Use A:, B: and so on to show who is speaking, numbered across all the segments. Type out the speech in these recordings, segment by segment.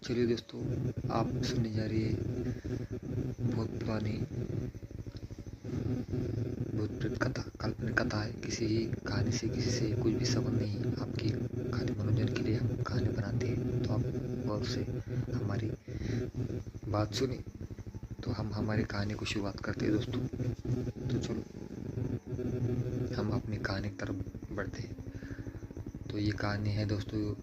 A: चलिए दोस्तों, आप सुनने जा रही है बहुत पुरानी भूत प्रेत कथा, काल्पनिक कथा है। किसी कहानी से किसी से कुछ भी संबंध नहीं है। आपकी खाली मनोरंजन के लिए हम कहानी बनाते हैं, तो आप गौर से हमारी बात सुनी। तो हम हमारी कहानी को शुरुआत करते हैं दोस्तों। तो चलो हम अपनी कहानी की तरफ बढ़ते हैं। तो ये कहानी है दोस्तों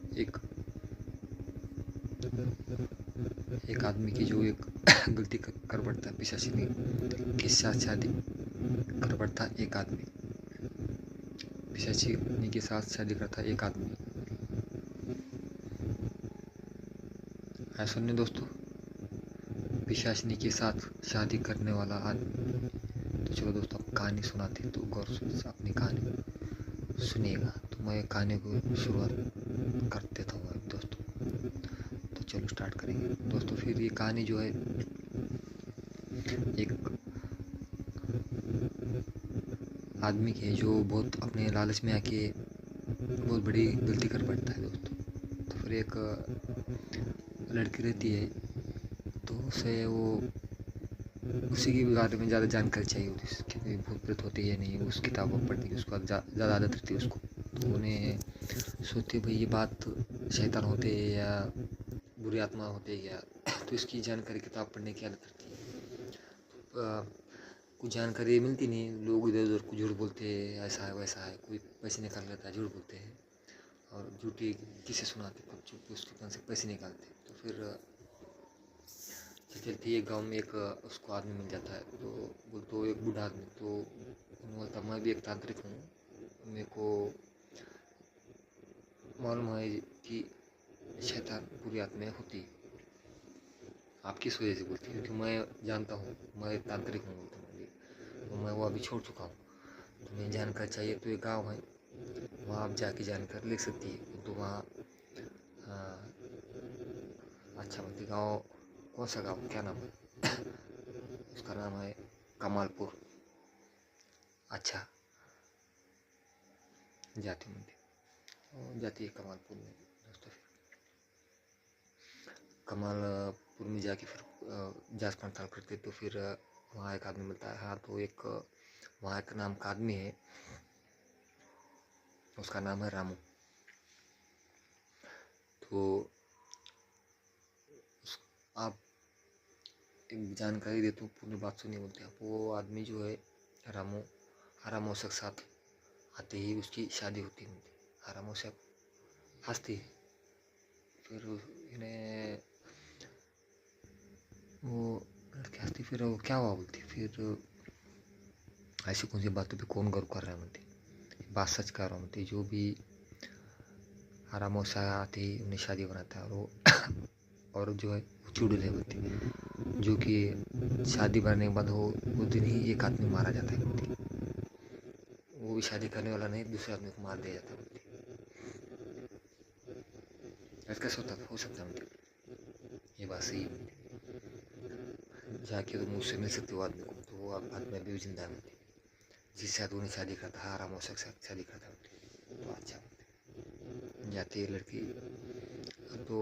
A: एक आदमी की जो एक गलती कर बैठता है। पिशाचिनी के साथ शादी कर बैठता एक आदमी। पिशाचिनी के साथ शादी करता एक आदमी। है सुनने दोस्तों, पिशाचिनी के साथ शादी करने वाला आदमी। तो चलो दोस्तों, आप कहानी सुनाते तो गौर से अपनी कहानी सुनिएगा। तो मैं कहानी को शुरुआत कर देता हूँ दोस्तों। तो चलो स्टार्ट करेंगे दोस्तों। फिर ये कहानी जो है एक आदमी की है जो बहुत अपने लालच में आके बहुत बड़ी गलती कर बैठता है दोस्तों। तो फिर एक लड़की रहती है, तो उसे वो उसी के बारे में ज़्यादा जानकारी चाहिए होती है कि भूत प्रेत होती है नहीं। उस किताबों पढ़ने की उसको ज़्यादा आदत रहती है उसको। तो उन्हें सोचते भाई ये बात शैतान होते हैं या बुरी आत्मा होते हैं या तो इसकी जानकारी किताब पढ़ने की आदत रहती है। कुछ जानकारी मिलती नहीं, लोग इधर उधर कुछ झूठ बोलते हैं, ऐसा है वैसा है। कोई पैसे निकाल लेता है, झूठ बोलते हैं और झूठी किसे सुनाते, कुछ चुप उसके पास से पैसे निकालते। तो फिर चलती है गांव में एक उसको आदमी मिल जाता है। तो बोल तो एक बूढ़ा आदमी। तो बोलता मैं भी एक तांत्रिक हूँ, मेरे को मालूम है कि शैतान बुरी आत्माएं होती है। आप किस वजह से बोलती है? क्योंकि मैं जानता हूँ, मैं तांत्रिक हूँ बोलता हूँ। तो मैं वो अभी छोड़ चुका हूँ। तुम्हें जानकारी चाहिए तो एक गाँव है, वहाँ आप जाके जानकारी ले सकती है। तो वहाँ अच्छा बोलती गाँव कौन सा गाँव, क्या नाम है? उसका नाम है कमालपुर। अच्छा, जाती मंदिर जाती है कमालपुर में दोस्तों। फिर कमालपुर में जाके फिर जांच पड़ताल करते। तो फिर वहाँ एक आदमी मिलता है। हाँ, तो एक वहाँ एक नाम का आदमी है, उसका नाम है रामू। तो आप एक जानकारी देता हूँ, पूरी बात सुनिए बोलते हैं। वो आदमी जो है रामू, रामू के साथ आते ही उसकी शादी होती है। रामू से हंसती है। फिर इन्हें वो लड़की हंसती, फिर वो क्या हुआ बोलती। फिर ऐसी कौन सी बातों पे कौन गौर कर रहा है बोलती, बात सच कर रहा हूँ बोलती। जो भी रामू से आते ही उन्हें शादी बनाता है। और वो और जो है वो चुड़ैल है बोलती, जो कि शादी करने के बाद वो दिन ही एक आदमी मारा जाता है बोलती। वो भी शादी करने वाला नहीं, दूसरे आदमी को मार दिया जाता है बोलती। ऐसा कैसे हो सकता है बोलती। ये बात सही है, जाके तुम उससे मिल सकते हो आदमी को। तो वो आदमी अभी भी जिंदा है बोलती, जिससे साथ उन्हें शादी करता है, रामो के साथ शादी करता है बोलती। तो अच्छा जाती है लड़की। तो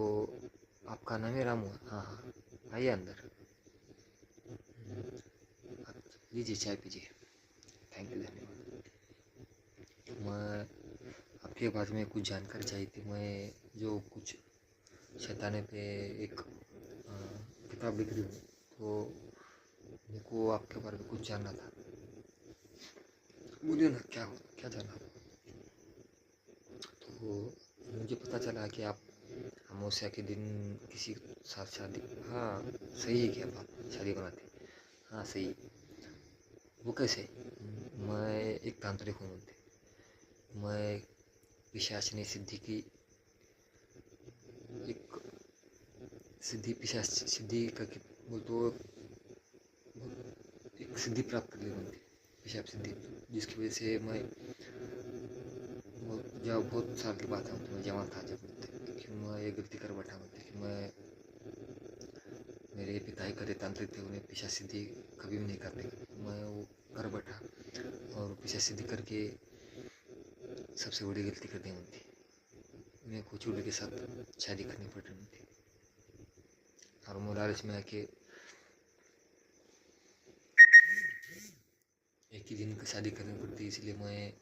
A: आपका नाम है रामू? हाँ हाँ, आइए अंदर, लीजिए चाय पीजिए। थैंक यू, धन्यवाद। मैं आपके बारे में कुछ जानकारी चाहिए थी। मैं जो कुछ शैताने पे एक किताब लिख रही हूँ, तो मेरे को आपके बारे में कुछ जानना था। बोलिए ना, क्या जानना था? तो मुझे पता चला कि आप अमावस्या के दिन किसी के साथ शादी, हाँ सही है, क्या बात शादी बनाते? हाँ सही। वो कैसे? मैं एक तांत्रिक हूँ बोलते। मैं पिशाचिनी सिद्धि की एक सिद्धि पिशाच सिद्धि करके बोल तो एक सिद्धि प्राप्त कर ली बोलती, पिशाच सिद्धि, जिसकी वजह से मैं जब बहुत साल की बात है तो मैं जवान था जब बोलते कि मैं ये गलती कर बैठा बोलते कि मैं मेरे पिता ही करे तांत्रिक थे, उन्हें पिशाच सिद्धि कभी भी नहीं करते। मैं वो कर बैठा और पिशाच सिद्धि करके सबसे बड़ी गलती कर दी बोलती। मेरे को चूड़े के साथ शादी करनी पड़ रही थी। और वो लालच में आके एक ही दिन की शादी करनी पड़ती, इसलिए मैं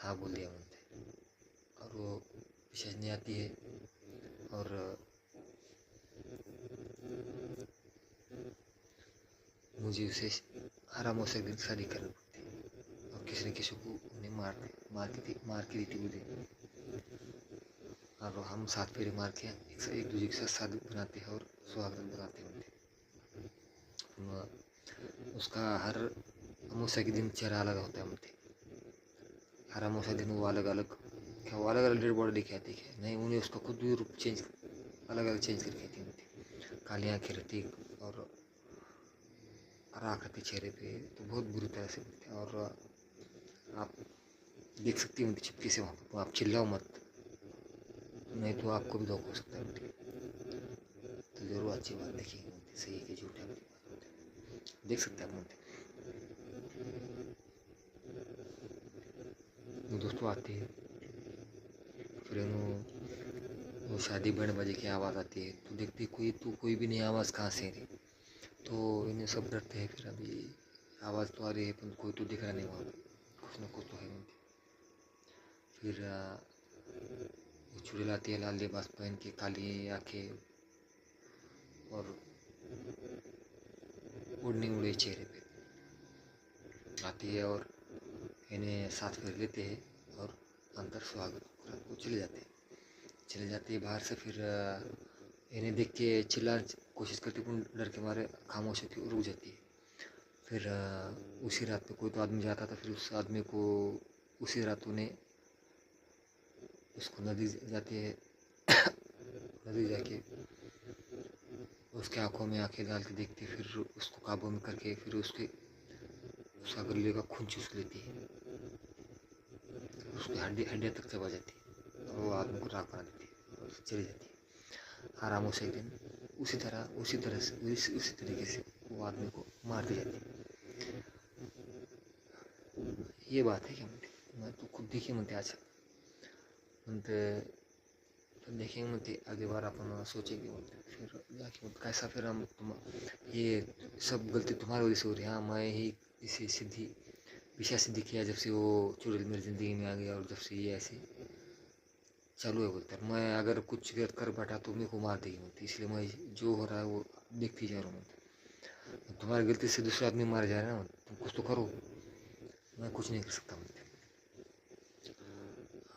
A: हाँ बोल दिया मुझे। और वो पिशाचनी आती है और मुझे उसे आराम से एक दिन शादी करनी पड़ती है और किसी न किसी को उन्हें मार के दी थी मुझे। और हम साथ फेरे मार के एक दूसरे के साथ शादी बनाते हैं और सुहागरात बनाते हैं उनके। उसका हर अमावस्या के दिन चेहरा अलग होता है मुझे। हर अमावस्या दिन वो अलग अलग डेड बॉडी लेके आती है, नहीं उन्हें उसका खुद भी रूप चेंज अलग अलग चेंज करके आती है। काली आँखें रहती और राख आती चेहरे पे, तो बहुत बुरी तरह से मिलते हैं। और आप देख सकती हैं उनकी चिपके से वहाँ पर, तो आप चिल्लाओ मत, नहीं तो आपको भी धोखा हो सकता है उनके। तो जरूर अच्छी बात देखिए, सही है कि झूठ है, देख सकते हैं आप मुझे। वो दोस्तों आते हैं, फिर वो शादी बैंड बजे की आवाज़ आती है, तो देखते कोई भी नहीं, आवाज़ कहाँ से रही। तो इन्हें सब डरते हैं, फिर अभी आवाज़ तो आ रही है पर कोई तो दिख रहा नहीं वहाँ पे, कुछ ना कुछ तो है उनके। फिर वो चूड़ी लाती है, लाल लिबास पहन के, काली आँखें और ओढ़नी उड़े चेहरे पे आती है और इन्हें साथ फेर लेते हैं और अंतर सुहाग रात को चले जाते हैं बाहर से। फिर इन्हें देख के चिल्लाने की कोशिश करती है, डर के मारे खामोश होती है और रुक जाती है। फिर उसी रात में कोई तो आदमी जाता था, फिर उस आदमी को उसी रात उन्हें उसको नदी जाती है नदी जाके उसके आंखों में आंखें डाल के देखती, फिर उसको काबू में करके फिर उसका गले का खून चूस लेती है, उसकी हड्डियाँ तक चबा जाती है और वो आदमी को राख बना देती है और चली जाती है। आरामों से एक दिन उसी तरीके से वो आदमी को मार दी जाती है। ये बात है क्या म्हणते, मैं तो खुद देखिए म्हणते आज म्हणते, तो देखेंगे म्हणते अगली बार अपन सोचेंगे म्हणते, फिर जाके म्हणते कैसा, फिर हम ये सब गलती तुम्हारी वजह से हो रही है। हाँ, मैं ही इसे पिछा सिद्धि किया जब से वो चुड़ैल मेरी ज़िंदगी में आ गया, और जब से ये ऐसे चालू है बोलते हैं, मैं अगर कुछ गलत कर बैठा तो मेरे को मार देगी बोलती, इसलिए मैं जो हो रहा है वो देखती जा रहा हूँ। तुम्हारी गलती से दूसरा आदमी मार जा रहा है ना, तुम कुछ तो करो, मैं कुछ नहीं कर सकता बोलते।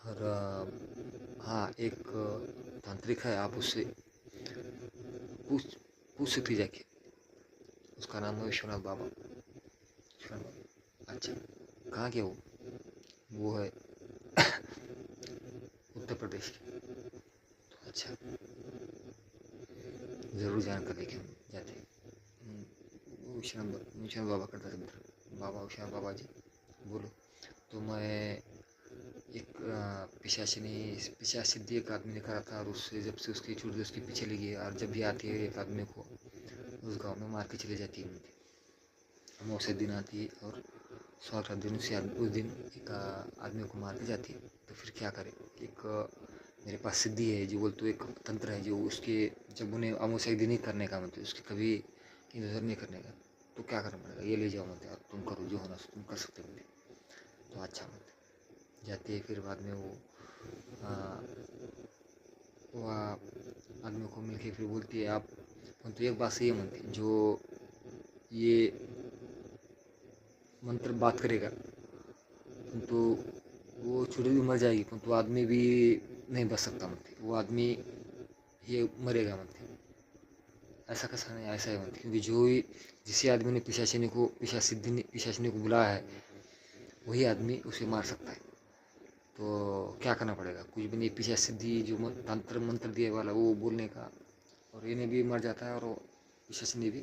A: और हाँ, एक तांत्रिक है, आप उससे पूछ पूछ सकती जाके, उसका नाम है विश्वनाथ बाबा। अच्छा, कहाँ के वो है उत्तर प्रदेश के। तो अच्छा, ज़रूर जानकर देखें जाते हैं। विश्वनाथ बाबा का दर्शन, बाबा विश्वनाथ बाबा जी बोलो। तो मैं एक पिशाच सिद्धि एक आदमी ने करा था, और उससे जब से उसकी छूट उसके पीछे लगी, और जब भी आती है एक आदमी को उस गांव में मार के चले जाती है उनकी। अमावस्या दिन आती है और स्वागत दिन उस दिन एक आदमी को मार के जाती है। तो फिर क्या करे, एक मेरे पास सिद्धि है जो बोल, तो एक तंत्र है जो उसके जब उन्हें अमावस्या दिन ही करने का मतलब उसके कभी इधर नहीं करने का, तो क्या करना पड़ेगा, ये ले जाओ मत और तुम करो जो होना तुम कर सकते हो। तो अच्छा मत जाते हैं। फिर बाद में वो आदमी को मिलके फिर बोलती है आप, तो एक बात सही है मनती, जो ये मंत्र बात करेगा तो वो छुरी भी मर जाएगी, परंतु आदमी भी नहीं बच सकता मनती, वो आदमी ये मरेगा मनती। ऐसा कैसा नहीं, ऐसा ही मनती, क्योंकि जो ही जिस आदमी ने पिशाचिनी को बुलाया है वही आदमी उसे मार सकता है। तो क्या करना पड़ेगा, कुछ भी नहीं, पिशाच सिद्धि जो तंत्र मंत्र दिए वाला वो बोलने का, और इन्हें भी मर जाता है और पिशाचिनी भी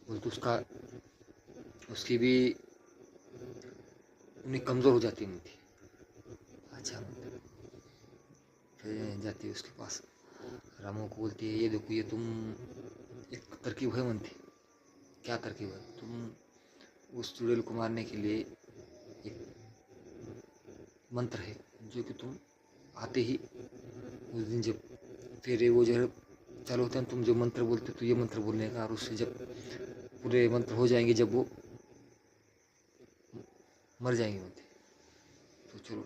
A: बोलते उसकी भी उन्हें कमज़ोर हो जाती है थी। अच्छा, फिर जाती है उसके पास, रामू को बोलती है ये देखो ये तुम एक तरकीब है मनती। क्या तरकीब है, तुम उस चुड़ैल को मारने के लिए एक मंत्र है जो कि तुम आते ही उस दिन जब फिर वो जो है चालू होता है तुम जो मंत्र बोलते तो ये मंत्र बोलने का, और उससे जब पूरे मंत्र हो जाएंगे, जब वो मर जाएंगे बोलते, तो चलो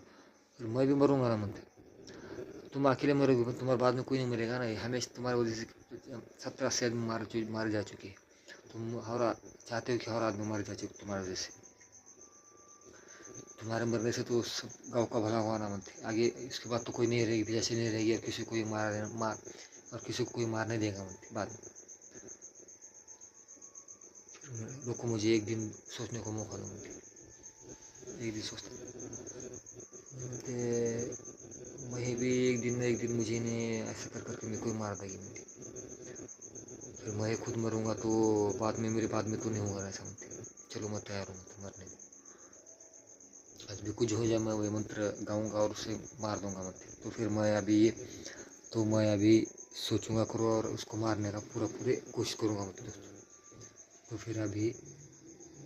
A: फिर मैं भी मरूंगा ना मंत्र, तुम अकेले मरोगे पर तुम्हारे बाद में कोई नहीं मरेगा ना, हमेशा तुम्हारे वजह से 70-80 आदमी मारे जा चुके हैं, तुम चाहते हो कि हर आदमी मारे जा चुके तुम्हारे वजह से, तुम्हारे मरने से तो सब गाँव का भला हुआ ना मनते, आगे इसके बाद तो कोई नहीं रहेगी, जैसे नहीं रहेगी, और किसी को कोई और किसी को कोई मार नहीं देगा मनते बाद में। रुको मुझे एक दिन सोचने को मौका दो मनते, एक दिन सोचते मैं भी एक दिन मुझे ने ऐसा कर करके मेरे को मार देगी मनते, फिर मैं खुद मरूंगा तो बाद में मेरे बाद में तो नहीं होगा ऐसा मनते। चलो मैं तैयार हूँ मरने, आज भी कुछ हो जाए मैं वही मंत्र गाऊंगा और उसे मार दूंगा मंत्र, तो फिर मैं अभी सोचूंगा करो और उसको मारने का पूरे कोशिश करूंगा मतलब दोस्तों, तो फिर अभी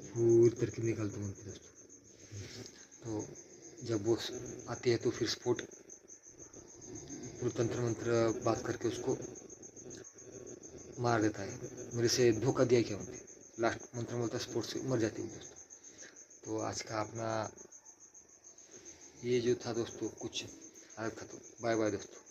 A: पूरी तरकीब निकाल दूंगा मतलब दोस्तों। तो जब वो आती है तो फिर स्पोर्ट पूरे तंत्र मंत्र बात करके उसको मार देता है, मेरे से धोखा दिया क्या उनने, लास्ट मंत्र बोलता स्पोर्ट से मर जाती है दोस्तों। तो आज का अपना ये जो था दोस्तों कुछ अलग था, तो बाय बाय दोस्तों।